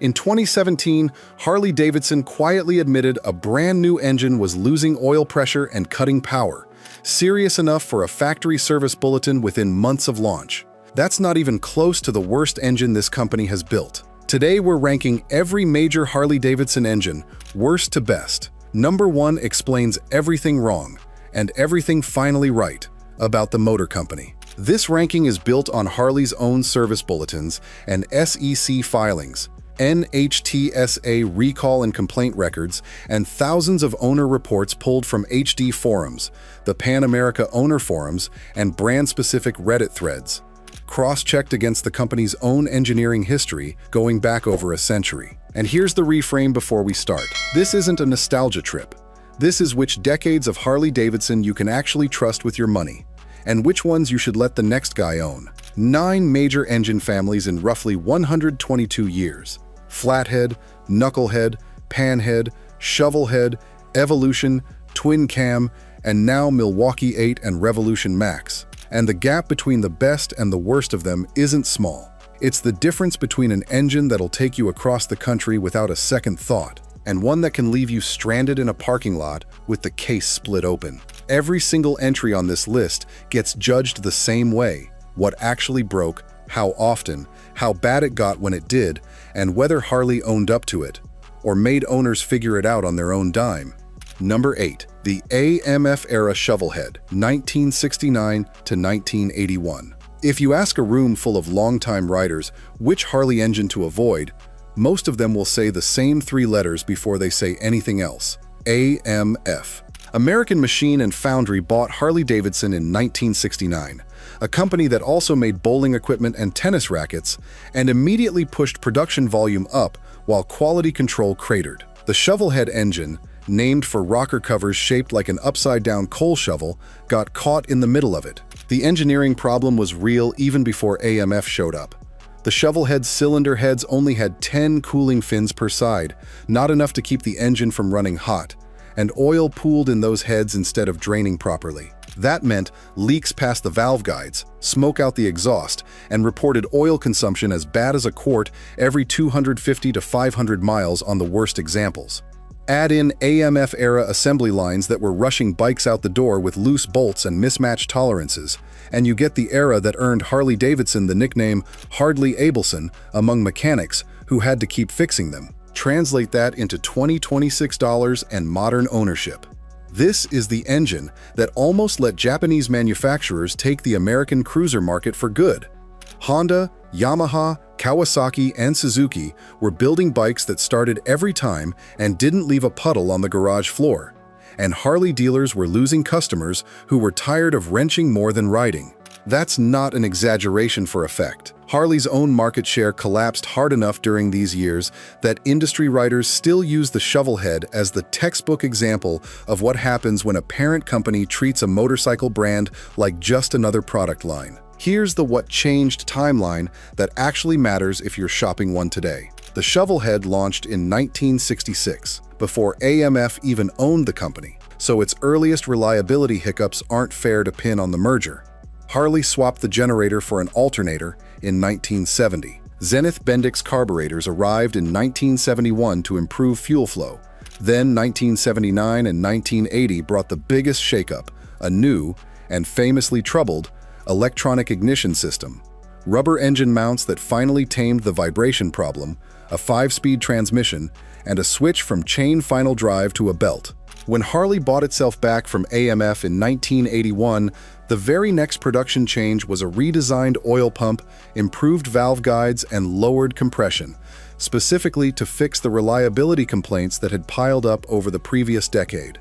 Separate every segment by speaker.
Speaker 1: In 2017, Harley-Davidson quietly admitted a brand new engine was losing oil pressure and cutting power, serious enough for a factory service bulletin within months of launch. That's not even close to the worst engine this company has built. Today we're ranking every major Harley-Davidson engine, worst to best. Number 1 explains everything wrong, and everything finally right, about the motor company. This ranking is built on Harley's own service bulletins and SEC filings, NHTSA recall and complaint records, and thousands of owner reports pulled from HD forums, the Pan America owner forums, and brand-specific Reddit threads, cross-checked against the company's own engineering history going back over a century. And here's the reframe before we start. This isn't a nostalgia trip. This is which decades of Harley-Davidson you can actually trust with your money, and which ones you should let the next guy own. 9 major engine families in roughly 122 years. Flathead, Knucklehead, Panhead, Shovelhead, Evolution, Twin Cam, and now Milwaukee 8 and Revolution Max. And the gap between the best and the worst of them isn't small. It's the difference between an engine that'll take you across the country without a second thought, and one that can leave you stranded in a parking lot with the case split open. Every single entry on this list gets judged the same way: what actually broke, how often, how bad it got when it did, and whether Harley owned up to it, or made owners figure it out on their own dime. Number 8. The AMF-era Shovelhead, 1969 to 1981. If you ask a room full of longtime riders which Harley engine to avoid, most of them will say the same 3 letters before they say anything else: AMF. American Machine and Foundry bought Harley-Davidson in 1969, a company that also made bowling equipment and tennis rackets, and immediately pushed production volume up while quality control cratered. The Shovelhead engine, named for rocker covers shaped like an upside-down coal shovel, got caught in the middle of it. The engineering problem was real even before AMF showed up. The Shovelhead cylinder heads only had 10 cooling fins per side, not enough to keep the engine from running hot, and oil pooled in those heads instead of draining properly. That meant leaks past the valve guides, smoke out the exhaust, and reported oil consumption as bad as a quart every 250 to 500 miles on the worst examples. Add in AMF-era assembly lines that were rushing bikes out the door with loose bolts and mismatched tolerances, and you get the era that earned Harley-Davidson the nickname Hardly Abelson among mechanics who had to keep fixing them. Translate that into $20-26 and modern ownership. This is the engine that almost let Japanese manufacturers take the American cruiser market for good. Honda, Yamaha, Kawasaki, and Suzuki were building bikes that started every time and didn't leave a puddle on the garage floor. And Harley dealers were losing customers who were tired of wrenching more than riding. That's not an exaggeration for effect. Harley's own market share collapsed hard enough during these years that industry writers still use the Shovelhead as the textbook example of what happens when a parent company treats a motorcycle brand like just another product line. Here's the what changed timeline that actually matters if you're shopping one today. The Shovelhead launched in 1966, before AMF even owned the company, so its earliest reliability hiccups aren't fair to pin on the merger. Harley swapped the generator for an alternator in 1970. Zenith Bendix carburetors arrived in 1971 to improve fuel flow. Then 1979 and 1980 brought the biggest shakeup: a new, and famously troubled, electronic ignition system, rubber engine mounts that finally tamed the vibration problem, a 5-speed transmission, and a switch from chain final drive to a belt. When Harley bought itself back from AMF in 1981, the very next production change was a redesigned oil pump, improved valve guides, and lowered compression, specifically to fix the reliability complaints that had piled up over the previous decade.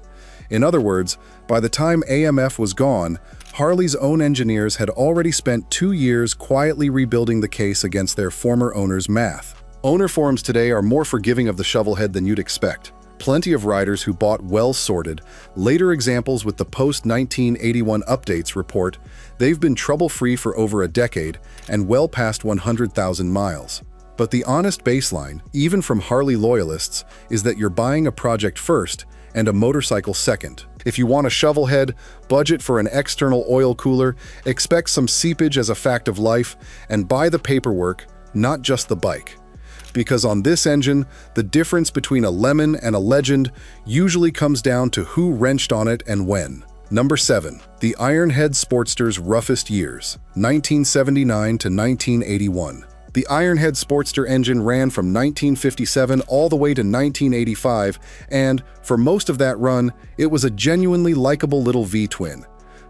Speaker 1: In other words, by the time AMF was gone, Harley's own engineers had already spent 2 years quietly rebuilding the case against their former owner's math. Owner forums today are more forgiving of the Shovelhead than you'd expect. Plenty of riders who bought well-sorted. Later examples with the post-1981 updates report they've been trouble-free for over a decade and well past 100,000 miles. But the honest baseline, even from Harley loyalists, is that you're buying a project first and a motorcycle second. If you want a Shovelhead, budget for an external oil cooler, expect some seepage as a fact of life, and buy the paperwork, not just the bike. because on this engine, the difference between a lemon and a legend usually comes down to who wrenched on it and when. Number 7. The Ironhead Sportster's roughest years, 1979 to 1981. The Ironhead Sportster engine ran from 1957 all the way to 1985, and, for most of that run, it was a genuinely likable little V-twin.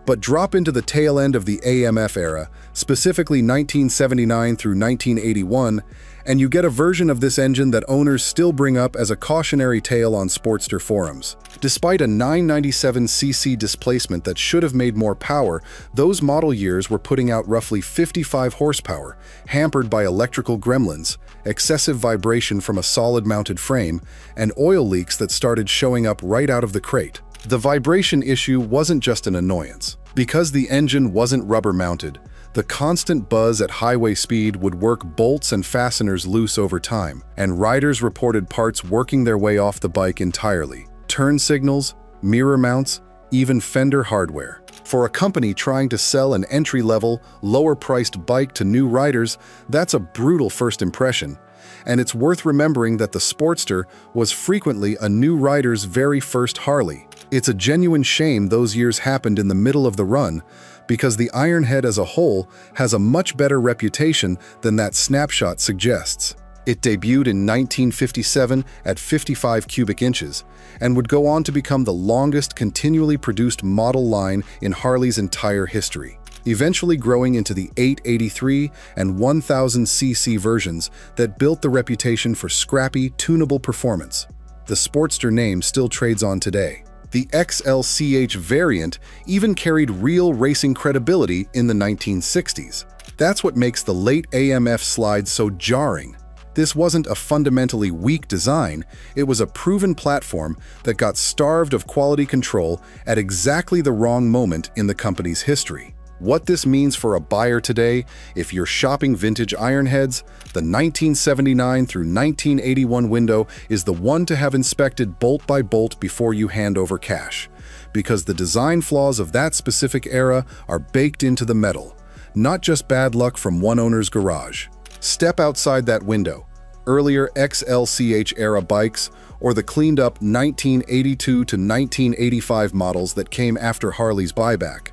Speaker 1: But drop into the tail end of the AMF era, specifically 1979 through 1981, and you get a version of this engine that owners still bring up as a cautionary tale on Sportster forums. Despite a 997cc displacement that should have made more power, those model years were putting out roughly 55 horsepower, hampered by electrical gremlins, excessive vibration from a solid-mounted frame, and oil leaks that started showing up right out of the crate. The vibration issue wasn't just an annoyance. Because the engine wasn't rubber-mounted, the constant buzz at highway speed would work bolts and fasteners loose over time, and riders reported parts working their way off the bike entirely. Turn signals, mirror mounts, even fender hardware. For a company trying to sell an entry-level, lower-priced bike to new riders, that's a brutal first impression. And it's worth remembering that the Sportster was frequently a new rider's very first Harley. It's a genuine shame those years happened in the middle of the run, because the Ironhead as a whole has a much better reputation than that snapshot suggests. It debuted in 1957 at 55 cubic inches, and would go on to become the longest continually produced model line in Harley's entire history, eventually growing into the 883 and 1000cc versions that built the reputation for scrappy, tunable performance. The Sportster name still trades on today. The XLCH variant even carried real racing credibility in the 1960s. That's what makes the late AMF slide so jarring. This wasn't a fundamentally weak design, it was a proven platform that got starved of quality control at exactly the wrong moment in the company's history. What this means for a buyer today, if you're shopping vintage Ironheads, the 1979 through 1981 window is the one to have inspected bolt by bolt before you hand over cash, because the design flaws of that specific era are baked into the metal, not just bad luck from one owner's garage. Step outside that window, earlier XLCH-era bikes, or the cleaned-up 1982 to 1985 models that came after Harley's buyback,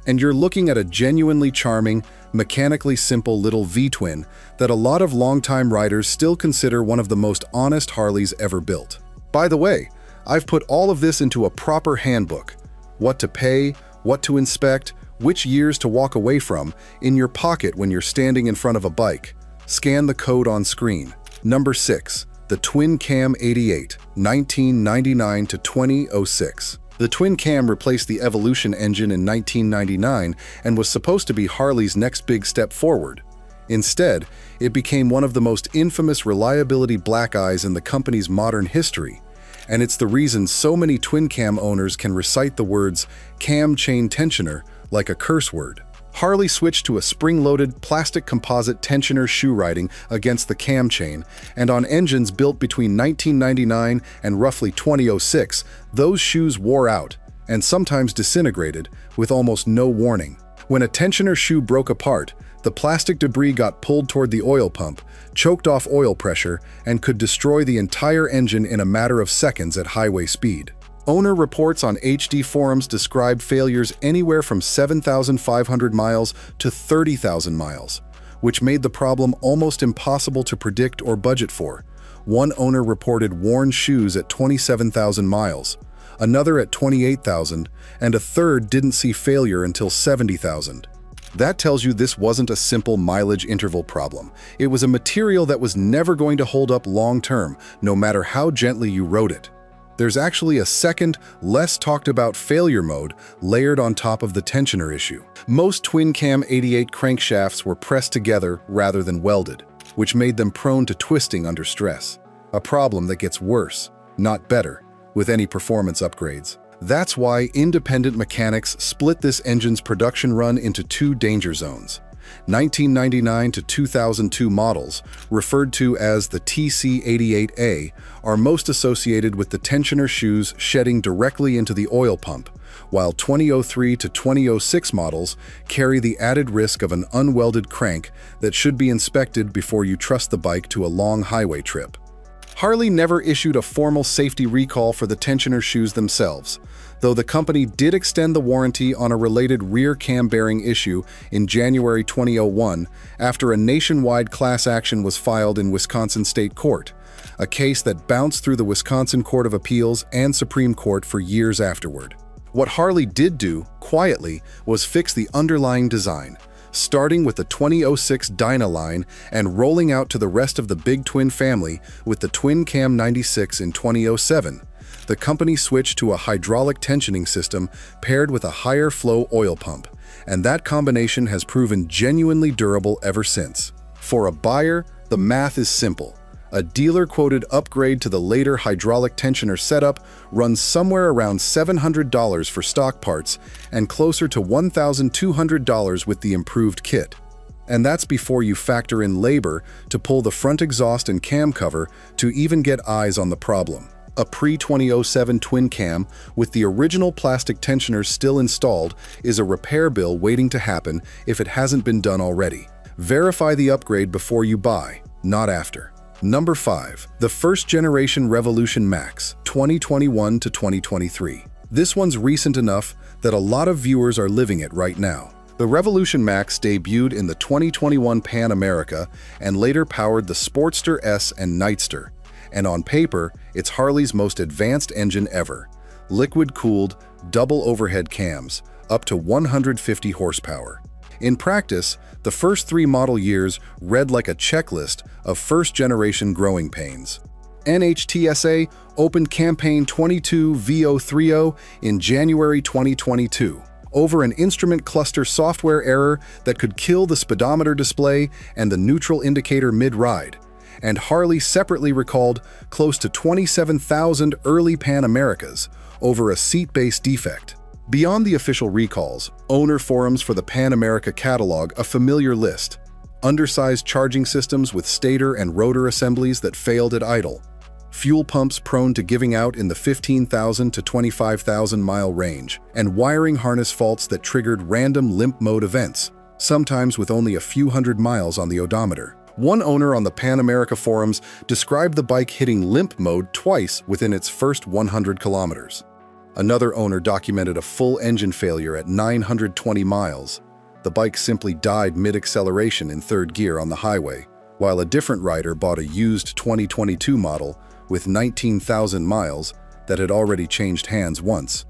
Speaker 1: and you're looking at a genuinely charming, mechanically simple little V-twin that a lot of longtime riders still consider one of the most honest Harleys ever built. By the way, I've put all of this into a proper handbook. What to pay, what to inspect, which years to walk away from, in your pocket when you're standing in front of a bike. Scan the code on screen. Number 6. The Twin Cam 88, 1999 to 2006. The twin cam replaced the Evolution engine in 1999 and was supposed to be Harley's next big step forward. Instead, it became one of the most infamous reliability black eyes in the company's modern history, and it's the reason so many twin cam owners can recite the words cam chain tensioner like a curse word. Harley switched to a spring-loaded plastic composite tensioner shoe riding against the cam chain, and on engines built between 1999 and roughly 2006, those shoes wore out, and sometimes disintegrated, with almost no warning. When a tensioner shoe broke apart, the plastic debris got pulled toward the oil pump, choked off oil pressure, and could destroy the entire engine in a matter of seconds at highway speed. Owner reports on HD forums described failures anywhere from 7,500 miles to 30,000 miles, which made the problem almost impossible to predict or budget for. One owner reported worn shoes at 27,000 miles, another at 28,000, and a third didn't see failure until 70,000. That tells you this wasn't a simple mileage interval problem. It was a material that was never going to hold up long-term, no matter how gently you rode it. There's actually a second, less talked about failure mode layered on top of the tensioner issue. Most twin cam 88 crankshafts were pressed together rather than welded, which made them prone to twisting under stress. A problem that gets worse, not better, with any performance upgrades. That's why independent mechanics split this engine's production run into two danger zones. 1999 to 2002 models, referred to as the TC88A, are most associated with the tensioner shoes shedding directly into the oil pump, while 2003 to 2006 models carry the added risk of an unwelded crank that should be inspected before you trust the bike to a long highway trip. Harley never issued a formal safety recall for the tensioner shoes themselves, though the company did extend the warranty on a related rear cam bearing issue in January 2001 after a nationwide class action was filed in Wisconsin State Court, a case that bounced through the Wisconsin Court of Appeals and Supreme Court for years afterward. What Harley did do, quietly, was fix the underlying design, starting with the 2006 Dyna line and rolling out to the rest of the Big Twin family with the Twin Cam 96 in 2007. The company switched to a hydraulic tensioning system paired with a higher flow oil pump, and that combination has proven genuinely durable ever since. For a buyer, the math is simple. A dealer-quoted upgrade to the later hydraulic tensioner setup runs somewhere around $700 for stock parts and closer to $1,200 with the improved kit. And that's before you factor in labor to pull the front exhaust and cam cover to even get eyes on the problem. A pre-2007 twin cam with the original plastic tensioners still installed is a repair bill waiting to happen if it hasn't been done already. Verify the upgrade before you buy, not after. Number 5. The first generation Revolution Max, 2021 to 2023. This one's recent enough that a lot of viewers are living it right now. The Revolution Max debuted in the 2021 Pan America and later powered the Sportster S and Nightster. And on paper, it's Harley's most advanced engine ever. Liquid-cooled, double overhead cams, up to 150 horsepower. In practice, the first 3 model years read like a checklist of first-generation growing pains. NHTSA opened Campaign 22 V030 in January 2022 over an instrument cluster software error that could kill the speedometer display and the neutral indicator mid-ride. And Harley separately recalled close to 27,000 early Pan Americas over a seat-based defect. Beyond the official recalls, owner forums for the Pan America catalog a familiar list. Undersized charging systems with stator and rotor assemblies that failed at idle. Fuel pumps prone to giving out in the 15,000 to 25,000 mile range, and wiring harness faults that triggered random limp mode events, sometimes with only a few hundred miles on the odometer. One owner on the Pan America forums described the bike hitting limp mode twice within its first 100 kilometers. Another owner documented a full engine failure at 920 miles. The bike simply died mid-acceleration in third gear on the highway, while a different rider bought a used 2022 model with 19,000 miles that had already changed hands once,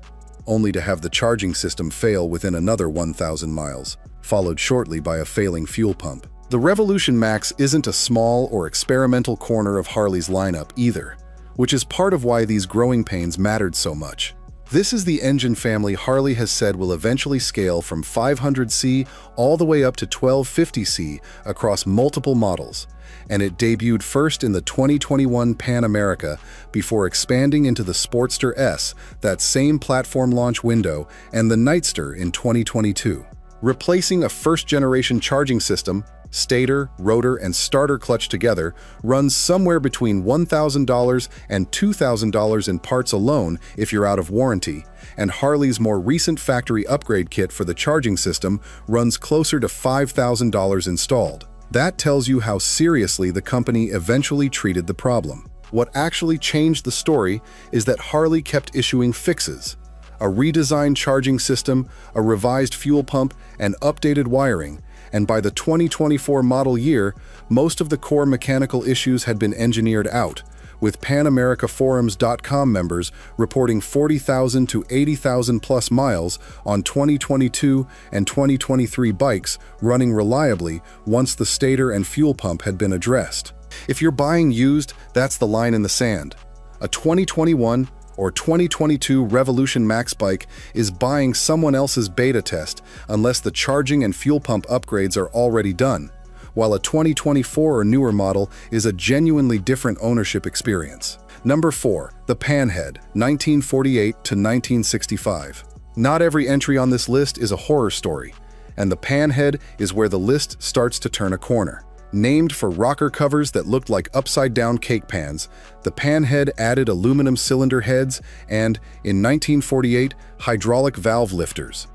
Speaker 1: only to have the charging system fail within another 1,000 miles, followed shortly by a failing fuel pump. The Revolution Max isn't a small or experimental corner of Harley's lineup either, which is part of why these growing pains mattered so much. This is the engine family Harley has said will eventually scale from 500C all the way up to 1250C across multiple models, and it debuted first in the 2021 Pan America before expanding into the Sportster S, that same platform launch window, and the Nightster in 2022. Replacing a first-generation charging system, stator, rotor, and starter clutch together runs somewhere between $1,000 and $2,000 in parts alone if you're out of warranty, and Harley's more recent factory upgrade kit for the charging system runs closer to $5,000 installed. That tells you how seriously the company eventually treated the problem. What actually changed the story is that Harley kept issuing fixes. A redesigned charging system, a revised fuel pump, and updated wiring, and by the 2024 model year, most of the core mechanical issues had been engineered out, with PanAmericaForums.com members reporting 40,000 to 80,000 plus miles on 2022 and 2023 bikes running reliably once the stator and fuel pump had been addressed. If you're buying used, that's the line in the sand. A 2021 or 2022 Revolution Max bike is buying someone else's beta test unless the charging and fuel pump upgrades are already done, while a 2024 or newer model is a genuinely different ownership experience. Number 4. The Panhead, 1948 to 1965. Not every entry on this list is a horror story, And the Panhead is where the list starts to turn a corner. Named for rocker covers that looked like upside-down cake pans, the Panhead added aluminum cylinder heads and, in 1948, hydraulic valve lifters.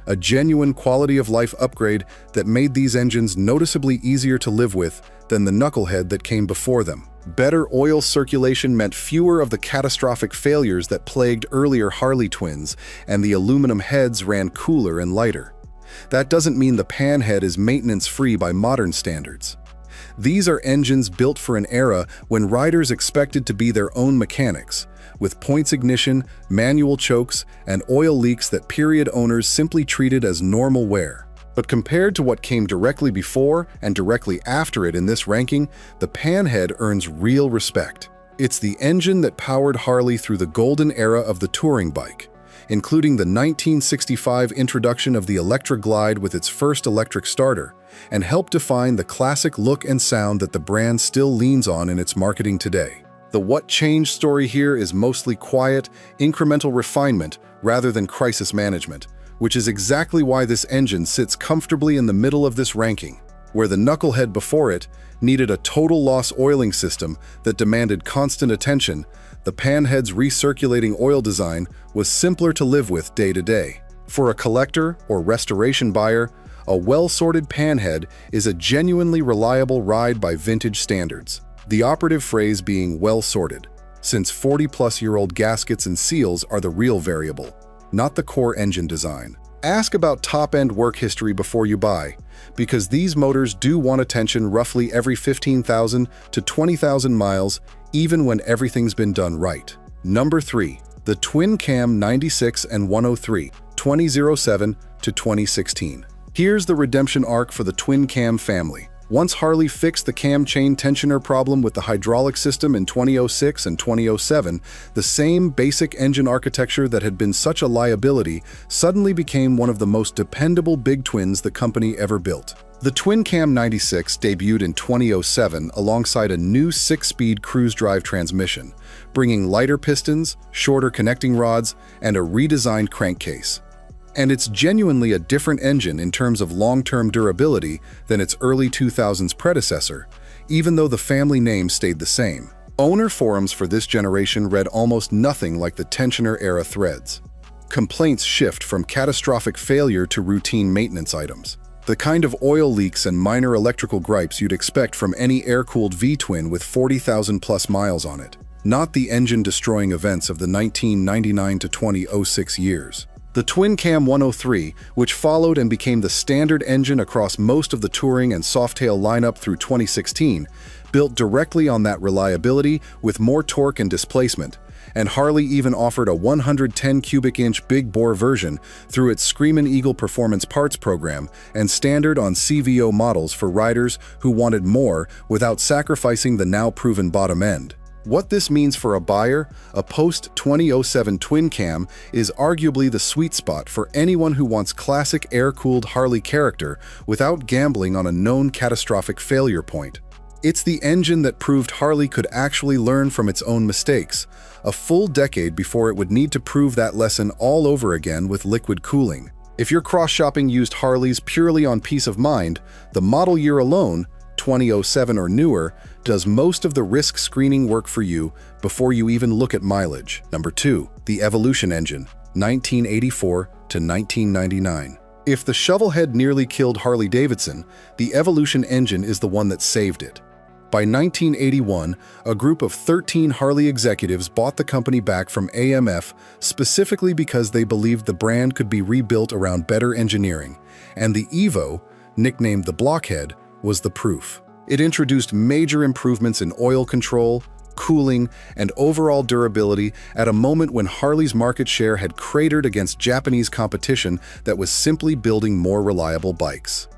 Speaker 1: A genuine quality-of-life upgrade that made these engines noticeably easier to live with than the knucklehead that came before them. Better oil circulation meant fewer of the catastrophic failures that plagued earlier Harley twins, and the aluminum heads ran cooler and lighter. That doesn't mean the Panhead is maintenance-free by modern standards. These are engines built for an era when riders expected to be their own mechanics, with points ignition, manual chokes, and oil leaks that period owners simply treated as normal wear. But compared to what came directly before and directly after it in this ranking, the Panhead earns real respect. It's the engine that powered Harley through the golden era of the touring bike, including the 1965 introduction of the Electra Glide with its first electric starter, and helped define the classic look and sound that the brand still leans on in its marketing today. The what changed story here is mostly quiet, incremental refinement rather than crisis management, which is exactly why this engine sits comfortably in the middle of this ranking. Where the knucklehead before it needed a total loss oiling system that demanded constant attention, the Panhead's recirculating oil design was simpler to live with day to day. For a collector or restoration buyer, a well-sorted Panhead is a genuinely reliable ride by vintage standards. The operative phrase being well-sorted, since 40-plus-year-old gaskets and seals are the real variable, not the core engine design. Ask about top-end work history before you buy, because these motors do want attention roughly every 15,000 to 20,000 miles, even when everything's been done right. Number 3. The Twin Cam 96 and 103, 2007 to 2016. Here's the redemption arc for the Twin Cam family. Once Harley fixed the cam chain tensioner problem with the hydraulic system in 2006 and 2007, the same basic engine architecture that had been such a liability suddenly became one of the most dependable big twins the company ever built. The Twin Cam 96 debuted in 2007 alongside a new 6-speed cruise drive transmission, bringing lighter pistons, shorter connecting rods, and a redesigned crankcase. And it's genuinely a different engine in terms of long-term durability than its early 2000s predecessor, even though the family name stayed the same. Owner forums for this generation read almost nothing like the tensioner-era threads. Complaints shift from catastrophic failure to routine maintenance items. The kind of oil leaks and minor electrical gripes you'd expect from any air-cooled V-twin with 40,000-plus miles on it, not the engine-destroying events of the 1999 to 2006 years. The Twin Cam 103, which followed and became the standard engine across most of the touring and softail lineup through 2016, built directly on that reliability with more torque and displacement, and Harley even offered a 110 cubic inch big bore version through its Screamin' Eagle Performance Parts program and standard on CVO models for riders who wanted more without sacrificing the now proven bottom end. What this means for a buyer, a post-2007 Twin Cam is arguably the sweet spot for anyone who wants classic air-cooled Harley character without gambling on a known catastrophic failure point. It's the engine that proved Harley could actually learn from its own mistakes, a full decade before it would need to prove that lesson all over again with liquid cooling. If you're cross-shopping used Harleys purely on peace of mind, the model year alone, 2007 or newer, does most of the risk screening work for you before you even look at mileage. Number 2. The Evolution engine, 1984 to 1999. If the Shovelhead nearly killed Harley-Davidson, the Evolution engine is the one that saved it. By 1981, a group of 13 Harley executives bought the company back from AMF specifically because they believed the brand could be rebuilt around better engineering, and the Evo, nicknamed the Blockhead, was the proof. It introduced major improvements in oil control, cooling, and overall durability at a moment when Harley's market share had cratered against Japanese competition that was simply building more reliable bikes.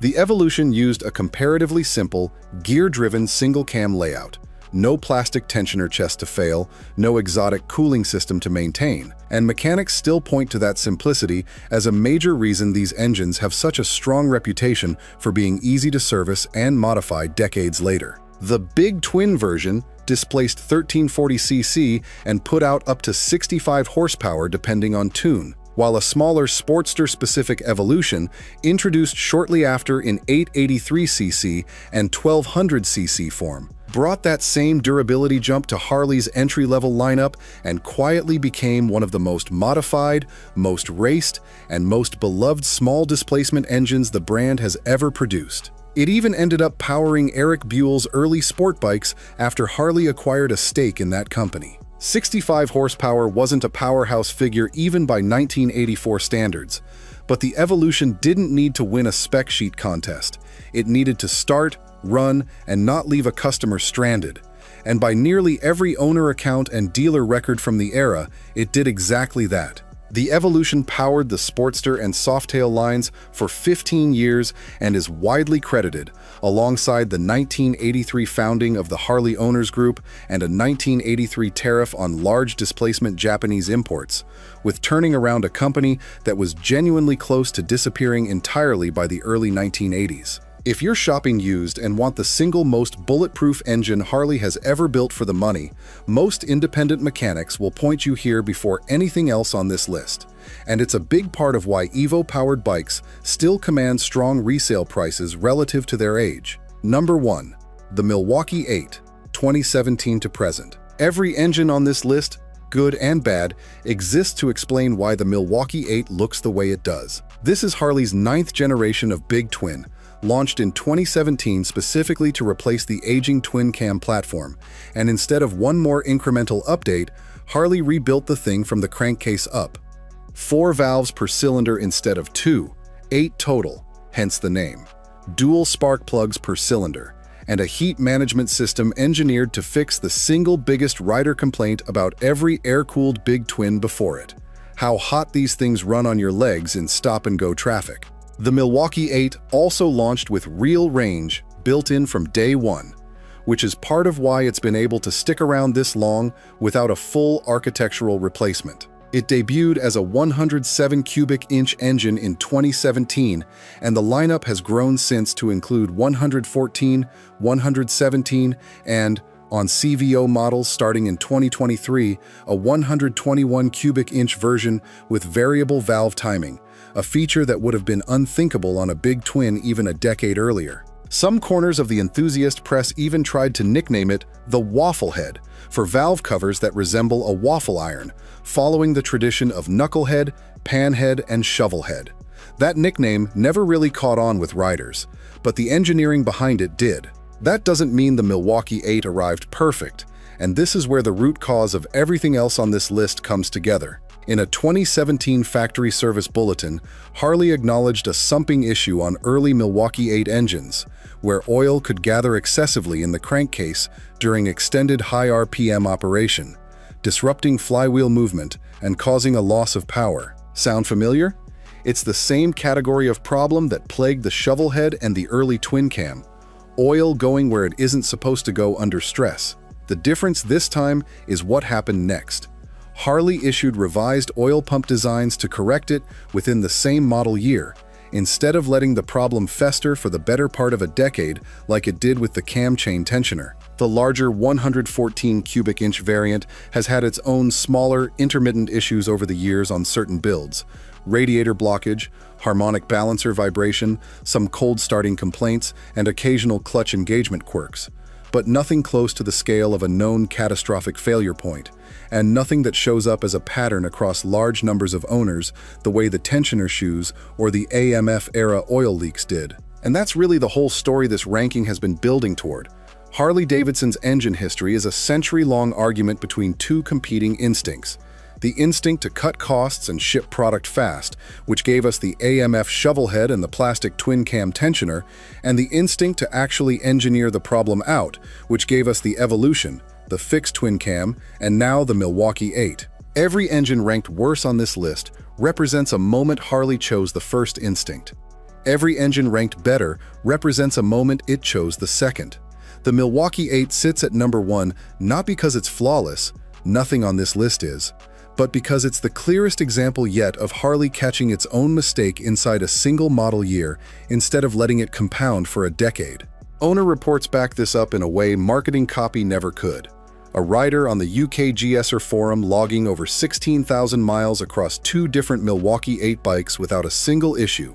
Speaker 1: The Evolution used a comparatively simple, gear-driven single-cam layout, no plastic tensioner chest to fail, no exotic cooling system to maintain, and mechanics still point to that simplicity as a major reason these engines have such a strong reputation for being easy to service and modify decades later. The Big Twin version displaced 1340cc and put out up to 65 horsepower depending on tune. while a smaller Sportster-specific evolution, introduced shortly after in 883cc and 1200cc form, brought that same durability jump to Harley's entry-level lineup and quietly became one of the most modified, most raced, and most beloved small-displacement engines the brand has ever produced. It even ended up powering Eric Buell's early sport bikes after Harley acquired a stake in that company. 65 horsepower wasn't a powerhouse figure even by 1984 standards, but the evolution didn't need to win a spec sheet contest. It needed to start, run, and not leave a customer stranded. And by nearly every owner account and dealer record from the era, it did exactly that. The Evolution powered the Sportster and Softail lines for 15 years and is widely credited, alongside the 1983 founding of the Harley Owners Group and a 1983 tariff on large displacement Japanese imports, with turning around a company that was genuinely close to disappearing entirely by the early 1980s. If you're shopping used and want the single most bulletproof engine Harley has ever built for the money, most independent mechanics will point you here before anything else on this list. And it's a big part of why Evo-powered bikes still command strong resale prices relative to their age. Number 1. The Milwaukee 8, 2017 to present. Every engine on this list, good and bad, exists to explain why the Milwaukee 8 looks the way it does. This is Harley's 9th generation of Big Twin, launched in 2017 specifically to replace the aging twin-cam platform, and instead of one more incremental update, Harley rebuilt the thing from the crankcase up. 4 valves per cylinder instead of 2, 8 total, hence the name. Dual spark plugs per cylinder, and a heat management system engineered to fix the single biggest rider complaint about every air-cooled Big Twin before it: how hot these things run on your legs in stop-and-go traffic. The Milwaukee 8 also launched with real range built in from day one, which is part of why it's been able to stick around this long without a full architectural replacement. It debuted as a 107 cubic inch engine in 2017, and the lineup has grown since to include 114, 117, and, on CVO models starting in 2023, a 121 cubic inch version with variable valve timing, a feature that would have been unthinkable on a Big Twin even a decade earlier. Some corners of the enthusiast press even tried to nickname it the Wafflehead for valve covers that resemble a waffle iron, following the tradition of Knucklehead, Panhead, and Shovelhead. That nickname never really caught on with riders, but the engineering behind it did. That doesn't mean the Milwaukee 8 arrived perfect, and this is where the root cause of everything else on this list comes together. In a 2017 factory service bulletin, Harley acknowledged a sumping issue on early Milwaukee 8 engines, where oil could gather excessively in the crankcase during extended high RPM operation, disrupting flywheel movement and causing a loss of power. Sound familiar? It's the same category of problem that plagued the Shovelhead and the early twin cam: oil going where it isn't supposed to go under stress. The difference this time is what happened next. Harley issued revised oil pump designs to correct it within the same model year, instead of letting the problem fester for the better part of a decade like it did with the cam chain tensioner. The larger 114 cubic inch variant has had its own smaller, intermittent issues over the years on certain builds: radiator blockage, harmonic balancer vibration, some cold starting complaints, and occasional clutch engagement quirks. But nothing close to the scale of a known catastrophic failure point, and nothing that shows up as a pattern across large numbers of owners the way the tensioner shoes or the AMF-era oil leaks did. And that's really the whole story this ranking has been building toward. Harley-Davidson's engine history is a century-long argument between two competing instincts: the instinct to cut costs and ship product fast, which gave us the AMF Shovelhead and the plastic twin-cam tensioner, and the instinct to actually engineer the problem out, which gave us the Evolution, the fixed twin-cam, and now the Milwaukee 8. Every engine ranked worse on this list represents a moment Harley chose the first instinct. Every engine ranked better represents a moment it chose the second. The Milwaukee 8 sits at number 1 not because it's flawless, nothing on this list is, but because it's the clearest example yet of Harley catching its own mistake inside a single model year instead of letting it compound for a decade. Owner reports back this up in a way marketing copy never could. A rider on the UK GSer forum logging over 16,000 miles across 2 different Milwaukee 8 bikes without a single issue.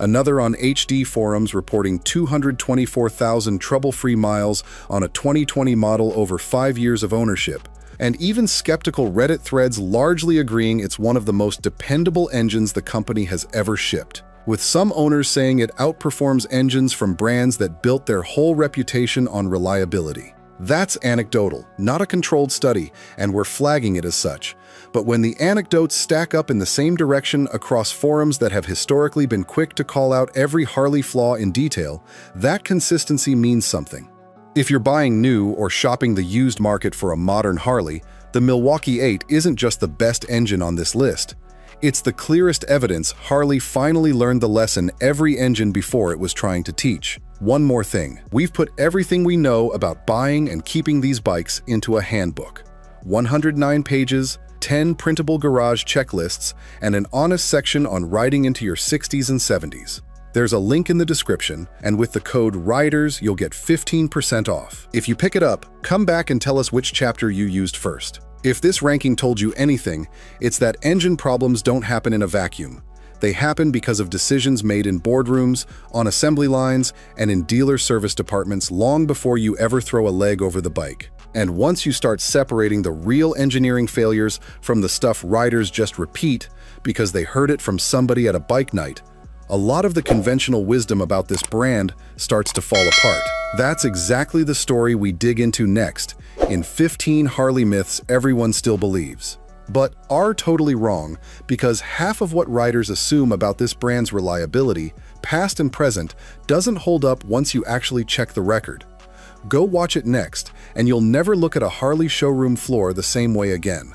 Speaker 1: Another on HD forums reporting 224,000 trouble-free miles on a 2020 model over 5 years of ownership. And even skeptical Reddit threads largely agreeing it's one of the most dependable engines the company has ever shipped, with some owners saying it outperforms engines from brands that built their whole reputation on reliability. That's anecdotal, not a controlled study, and we're flagging it as such. But when the anecdotes stack up in the same direction across forums that have historically been quick to call out every Harley flaw in detail, that consistency means something. If you're buying new or shopping the used market for a modern Harley, the Milwaukee 8 isn't just the best engine on this list. It's the clearest evidence Harley finally learned the lesson every engine before it was trying to teach. One more thing, we've put everything we know about buying and keeping these bikes into a handbook. 109 pages, 10 printable garage checklists, and an honest section on riding into your 60s and 70s. There's a link in the description, and with the code RIDERS, you'll get 15% off. If you pick it up, come back and tell us which chapter you used first. If this ranking told you anything, it's that engine problems don't happen in a vacuum. They happen because of decisions made in boardrooms, on assembly lines, and in dealer service departments long before you ever throw a leg over the bike. And once you start separating the real engineering failures from the stuff riders just repeat because they heard it from somebody at a bike night, a lot of the conventional wisdom about this brand starts to fall apart. That's exactly the story we dig into next, in 15 Harley myths everyone still believes, but are totally wrong because half of what riders assume about this brand's reliability, past and present, doesn't hold up once you actually check the record. Go watch it next, and you'll never look at a Harley showroom floor the same way again.